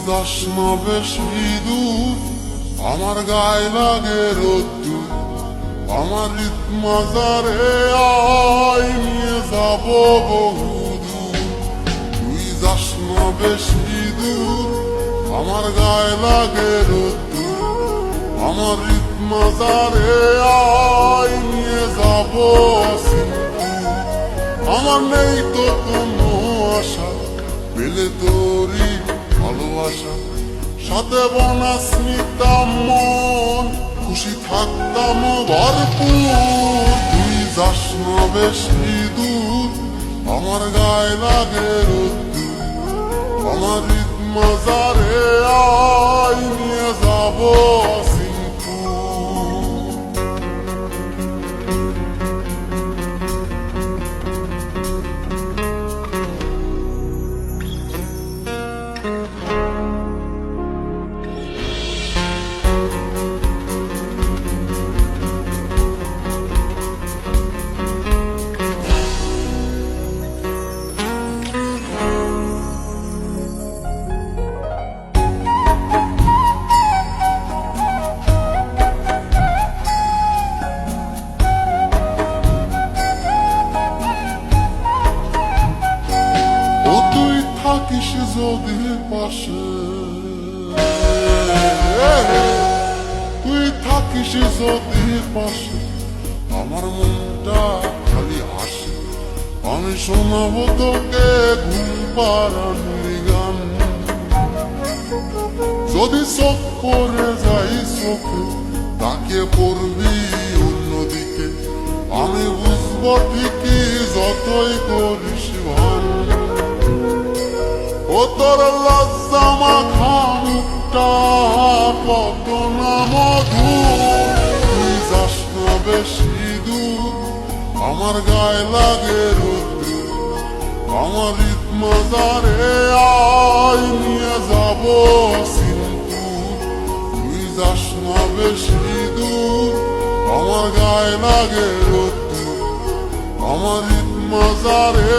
যাস না বেশি দূর, আমার গায়ে লাগে রোদ্দুর, আমার ঈদ মাজারে আয় নিয়ে যাব বহুদূর। তুই যাস না বেশি দূর, আমার গায়ে লাগে রোদ্দুর, আমার ঈদ মাজারে আয় নিয়ে যাব সিন্ধুর। আমার নেই তো কোনো আশা, পেলে তোরই ভালোবাসা, সাথে বনাস নিতাম মন, খুশি থাকতাম ভরপুর। তুই যাস না বেশি দূর, আমার গায়ে লাগে রোদ্দুর, আমার ঈদ মাজারে আয় নিয়ে যাব সিংপুর। থাকিস যদি পাশে, তুই থাকিস যদি পাশে, আমার মনটা খালি হাসে। আমি শোনাবো তোকে ঘুম পাড়ানোর গান, যদি চোখ পড়ে যাই চোখে তাকে পড়বি অন্যদিকে। আমি বুঝবো ঠিকই যতই করিস ভান, ও তোর লজ্জা মাখা মুখটা কত না মধুর। তুই যাস না বেশি দূর, আমার গায়ে লাগে রোদ্দুর, আমার ঈদ মাজারে আয় নিয়ে যাব সিন্ধুর। তুই যাস না বেশি দূর, আমার গায়ে লাগে রোদ্দুর, আমার ঈদ মাজারে